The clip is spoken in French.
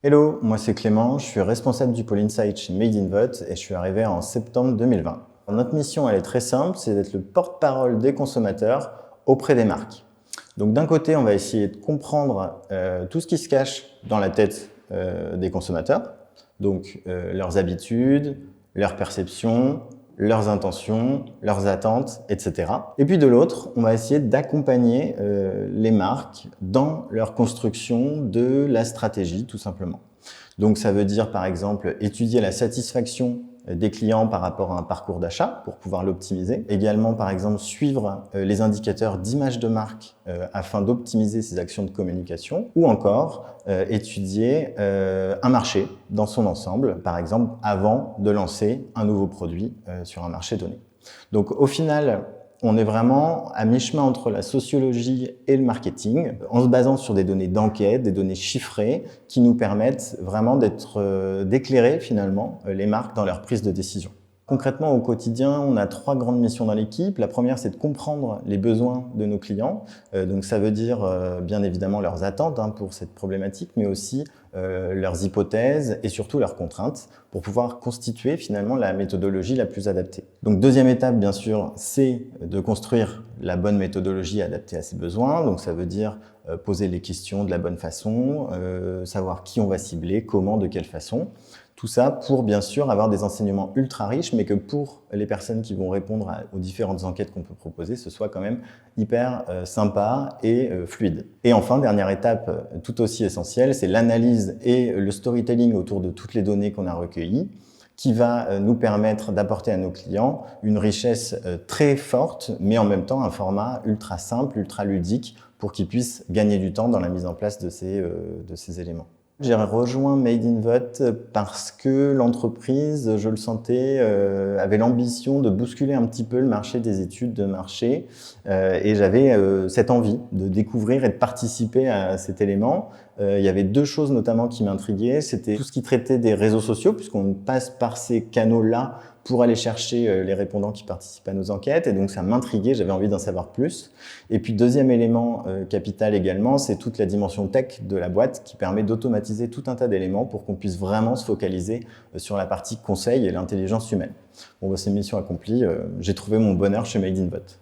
Hello, moi c'est Clément, je suis responsable du pôle Insight chez Made in Vote et je suis arrivé en septembre 2020. Notre mission elle est très simple, c'est d'être le porte-parole des consommateurs auprès des marques. Donc d'un côté, on va essayer de comprendre tout ce qui se cache dans la tête des consommateurs, donc leurs habitudes, leurs perceptions, leurs intentions, leurs attentes, etc. Et puis de l'autre, on va essayer d'accompagner les marques dans leur construction de la stratégie, tout simplement. Donc ça veut dire par exemple étudier la satisfaction des clients par rapport à un parcours d'achat pour pouvoir l'optimiser. Également par exemple suivre les indicateurs d'image de marque afin d'optimiser ses actions de communication, ou encore étudier un marché dans son ensemble, par exemple avant de lancer un nouveau produit sur un marché donné. Donc au final, on est vraiment à mi-chemin entre la sociologie et le marketing, en se basant sur des données d'enquête, des données chiffrées, qui nous permettent vraiment d'éclairer finalement les marques dans leur prise de décision. Concrètement, au quotidien, on a 3 grandes missions dans l'équipe. La première, c'est de comprendre les besoins de nos clients. Donc ça veut dire bien évidemment leurs attentes pour cette problématique, mais aussi leurs hypothèses et surtout leurs contraintes pour pouvoir constituer finalement la méthodologie la plus adaptée. Donc deuxième étape, bien sûr, c'est de construire la bonne méthodologie adaptée à ces besoins. Donc ça veut dire poser les questions de la bonne façon, savoir qui on va cibler, comment, de quelle façon. Tout ça pour bien sûr avoir des enseignements ultra riches, mais que pour les personnes qui vont répondre aux différentes enquêtes qu'on peut proposer, ce soit quand même hyper sympa et fluide. Et enfin, dernière étape tout aussi essentielle, c'est l'analyse et le storytelling autour de toutes les données qu'on a recueillies, qui va nous permettre d'apporter à nos clients une richesse très forte, mais en même temps un format ultra simple, ultra ludique, pour qu'ils puissent gagner du temps dans la mise en place de ces éléments. J'ai rejoint Made in Vote parce que l'entreprise, je le sentais, avait l'ambition de bousculer un petit peu le marché des études de marché et j'avais cette envie de découvrir et de participer à cet élément. Il y avait 2 choses notamment qui m'intriguaient, c'était tout ce qui traitait des réseaux sociaux, puisqu'on passe par ces canaux-là pour aller chercher les répondants qui participent à nos enquêtes, et donc ça m'intriguait, j'avais envie d'en savoir plus. Et puis deuxième élément capital également, c'est toute la dimension tech de la boîte qui permet d'automatiser tout un tas d'éléments pour qu'on puisse vraiment se focaliser sur la partie conseil et l'intelligence humaine. Bon, c'est mission accomplie, j'ai trouvé mon bonheur chez Made in Vote.